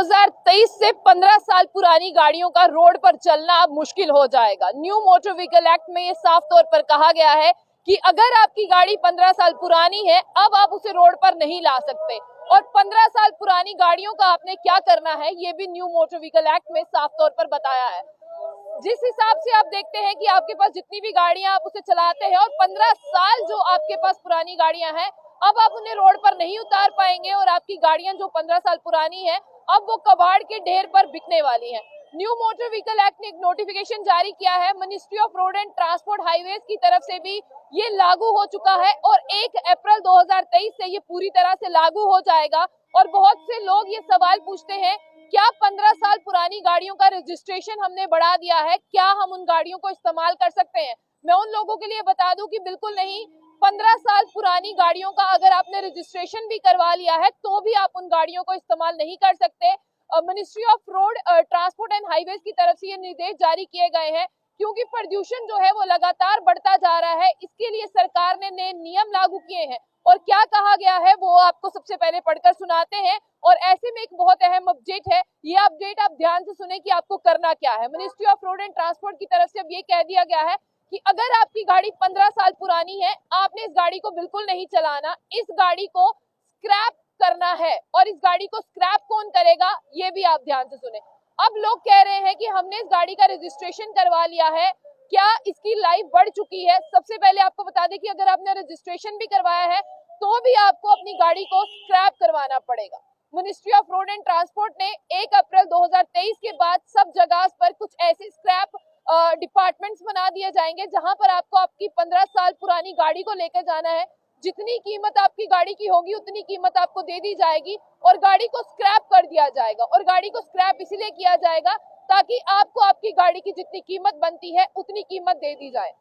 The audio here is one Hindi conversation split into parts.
2023 से 15 साल पुरानी गाड़ियों का रोड पर चलना अब मुश्किल हो जाएगा। न्यू मोटर व्हीकल एक्ट में ये साफ तौर पर कहा गया है कि अगर आपकी गाड़ी 15 साल पुरानी है, अब आप उसे रोड पर नहीं ला सकते। और 15 साल पुरानी गाड़ियों का आपने क्या करना है, ये भी न्यू मोटर व्हीकल एक्ट में साफ तौर पर बताया है। जिस हिसाब से आप देखते हैं कि आपके पास जितनी भी गाड़ियां आप उसे चलाते हैं और 15 साल जो आपके पास पुरानी गाड़ियां हैं, अब आप उन्हें रोड पर नहीं उतार पाएंगे और आपकी गाड़ियां जो 15 साल पुरानी है, अब वो कबाड़ के ढेर पर बिकने वाली हैं। न्यू मोटर व्हीकल एक्ट ने एक नोटिफिकेशन जारी किया है। Ministry of road and transport highways की तरफ से भी ये लागू हो चुका है और 1 अप्रैल 2023 से ये पूरी तरह से लागू हो जाएगा। और बहुत से लोग ये सवाल पूछते हैं, क्या 15 साल पुरानी गाड़ियों का रजिस्ट्रेशन हमने बढ़ा दिया है, क्या हम उन गाड़ियों को इस्तेमाल कर सकते हैं? मैं उन लोगों के लिए बता दूं कि बिल्कुल नहीं। 15 साल पुरानी गाड़ियों का अगर आपने रजिस्ट्रेशन भी करवा लिया है तो भी आप उन गाड़ियों को इस्तेमाल नहीं कर सकते। Ministry of road transport and highways की तरफ से ये निर्देश जारी किए गए हैं, क्योंकि प्रदूषण जो है वो लगातार बढ़ता जा रहा है। इसके लिए सरकार ने नए नियम लागू किए हैं और क्या कहा गया है वो आपको सबसे पहले पढ़कर सुनाते हैं। और ऐसे में एक बहुत अहम अपडेट है, ये अपडेट आप ध्यान से सुने कि आपको करना क्या है। Ministry of road and transport की तरफ से अब ये कह दिया गया है कि अगर आपकी गाड़ी 15 साल पुरानी है, आपने इस गाड़ी को बिल्कुल नहीं चलाना, इस गाड़ी को स्क्रैप करना है। और इस गाड़ी को स्क्रैप कौन करेगा, ये भी आप ध्यान से सुने। अब लोग कह रहे हैं कि हमने इस गाड़ी का रजिस्ट्रेशन करवा लिया है, क्या इसकी लाइफ बढ़ चुकी है? सबसे पहले आपको बता दें कि अगर आपने रजिस्ट्रेशन भी करवाया है तो भी आपको अपनी गाड़ी को स्क्रैप करवाना पड़ेगा। Ministry of road and transport ने 1 अप्रैल 2023 के बाद सब जगह पर कुछ ऐसे स्क्रैप डिपार्टमेंट्स बना दिए जाएंगे जहां पर आपको आपकी 15 साल पुरानी गाड़ी को लेकर जाना है। जितनी कीमत आपकी गाड़ी की होगी उतनी कीमत आपको दे दी जाएगी और गाड़ी को स्क्रैप कर दिया जाएगा। और गाड़ी को स्क्रैप इसलिए किया जाएगा ताकि आपको आपकी गाड़ी की जितनी कीमत बनती है उतनी कीमत दे दी जाए।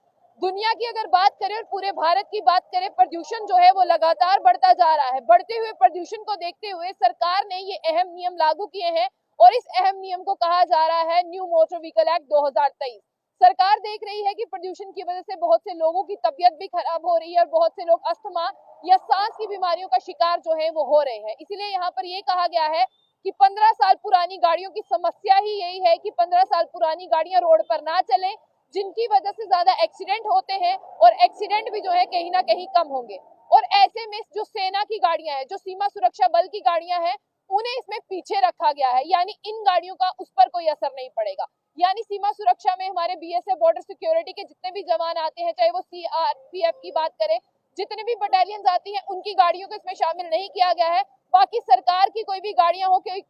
दुनिया की अगर बात करें और पूरे भारत की बात करें, प्रदूषण जो है वो लगातार बढ़ता जा रहा है। बढ़ते हुए प्रदूषण को देखते हुए सरकार ने ये अहम नियम लागू किए हैं और इस अहम नियम को कहा जा रहा है न्यू मोटर व्हीकल एक्ट 2023। सरकार देख रही है कि प्रदूषण की वजह से बहुत से लोगों की तबीयत भी खराब हो रही है और बहुत से लोग अस्थमा या सांस की बीमारियों का शिकार जो है वो हो रहे हैं। इसलिए यहाँ पर ये कहा गया है कि 15 साल पुरानी गाड़ियों की समस्या ही यही है कि 15 साल पुरानी गाड़ियां रोड पर ना चलें, जिनकी वजह से ज्यादा एक्सीडेंट होते हैं और एक्सीडेंट भी जो है कहीं ना कहीं कम होंगे। और ऐसे में जो सेना की गाड़ियां हैं, जो सीमा सुरक्षा बल की गाड़ियां हैं, उन्हें इसमें पीछे रखा गया है, यानी इन गाड़ियों का उस पर कोई असर नहीं पड़ेगा। यानी सीमा सुरक्षा में हमारे बीएसएफ बॉर्डर सिक्योरिटी के जितने भी जवान आते हैं, चाहे वो सीआरपीएफ की बात करें, जितने भी बटालियन आती हैं, उनकी गाड़ियों को इसमें शामिल नहीं किया गया है। बाकी सरकार की कोई भी गाड़ियां हो, कोई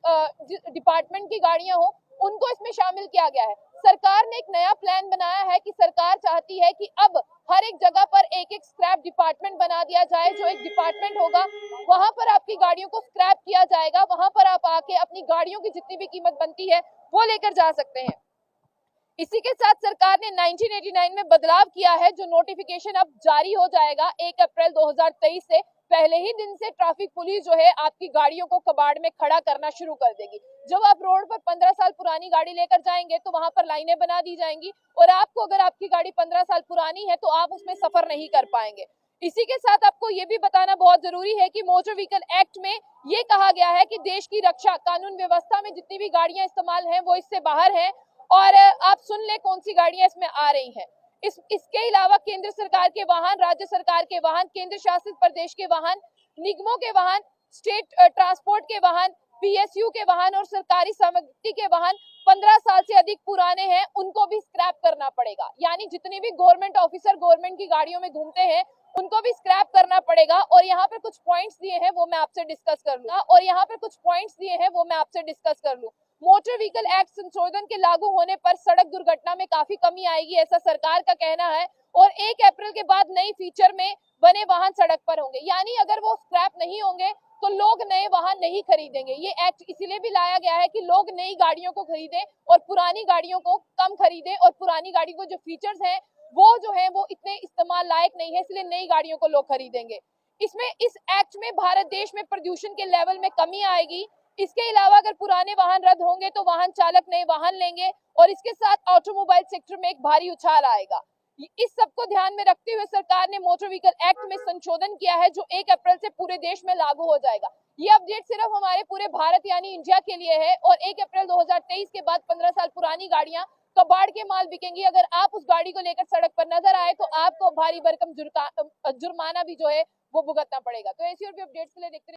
डिपार्टमेंट की गाड़ियां हो, उनको इसमें शामिल किया गया है। सरकार ने एक नया प्लान बनाया है कि सरकार चाहती है कि अब हर एक जगह पर एक एक स्क्रैप डिपार्टमेंट बना दिया जाए। जो एक डिपार्टमेंट होगा वहां पर आपकी गाड़ियों को स्क्रैप किया जाएगा, वहां पर आप आके अपनी गाड़ियों की जितनी भी कीमत बनती है वो लेकर जा सकते हैं। इसी के साथ सरकार ने 1989 में बदलाव किया है, जो नोटिफिकेशन अब जारी हो जाएगा 1 अप्रैल 2023 से। पहले ही दिन से ट्रैफिक पुलिस जो है आपकी गाड़ियों को कबाड़ में खड़ा करना शुरू कर देगी। जब आप रोड पर 15 साल पुरानी गाड़ी लेकर जाएंगे तो वहां पर लाइनें बना दी जाएंगी और आपको अगर आपकी गाड़ी 15 साल पुरानी है तो आप उसमें सफर नहीं कर पाएंगे। इसी के साथ आपको ये भी बताना बहुत जरूरी है कि मोटर व्हीकल एक्ट में ये कहा गया है कि देश की रक्षा, कानून व्यवस्था में जितनी भी गाड़ियां इस्तेमाल हैं वो इससे बाहर हैं। और आप सुन ले कौन सी गाड़ियां इसमें आ रही हैं। इसके अलावा केंद्र सरकार के वाहन, राज्य सरकार के वाहन, केंद्र शासित प्रदेश के वाहन, निगमों के वाहन, स्टेट ट्रांसपोर्ट के वाहन, पीएसयू के वाहन और सरकारी सामग्री के वाहन 15 साल से अधिक पुराने हैं, उनको भी स्क्रैप करना पड़ेगा। यानी जितने भी गवर्नमेंट ऑफिसर गवर्नमेंट की गाड़ियों में घूमते हैं उनको भी स्क्रैप करना पड़ेगा। और यहाँ पर कुछ पॉइंट्स दिए हैं वो मैं आपसे डिस्कस कर लूँ। मोटर व्हीकल एक्ट संशोधन के लागू होने पर सड़क दुर्घटना में काफी कमी आएगी, ऐसा सरकार का कहना है। और 1 अप्रैल के बाद नई फीचर में बने वाहन सड़क पर होंगे, यानी अगर वो स्क्रैप नहीं होंगे तो लोग नए वाहन नहीं खरीदेंगे। ये एक्ट इसीलिए भी लाया गया है कि लोग नई गाड़ियों को खरीदें और पुरानी गाड़ियों को कम खरीदें। और पुरानी गाड़ी को जो फीचर्स हैं वो जो है वो इतने इस्तेमाल लायक नहीं है, इसलिए नई गाड़ियों को लोग खरीदेंगे। इस एक्ट में भारत देश में प्रदूषण के लेवल में कमी आएगी। इसके अलावा अगर पुराने वाहन रद्द होंगे तो वाहन चालक नए वाहन लेंगे और इसके साथ ऑटोमोबाइल सेक्टर में एक भारी उछाल आएगा। इस सबको ध्यान में रखते हुए सरकार ने मोटर व्हीकल एक्ट में संशोधन किया है, जो 1 अप्रैल से पूरे देश में लागू हो जाएगा। ये अपडेट सिर्फ हमारे पूरे भारत यानी इंडिया के लिए है और 1 अप्रैल 2023 के बाद 15 साल पुरानी गाड़ियां कबाड़ के माल बिकेंगी। अगर आप उस गाड़ी को लेकर सड़क पर नजर आए तो आपको भारी भरकम जुर्माना भी जो है वो भुगतना पड़ेगा। तो ऐसी और भी अपडेट्स के लिए देखते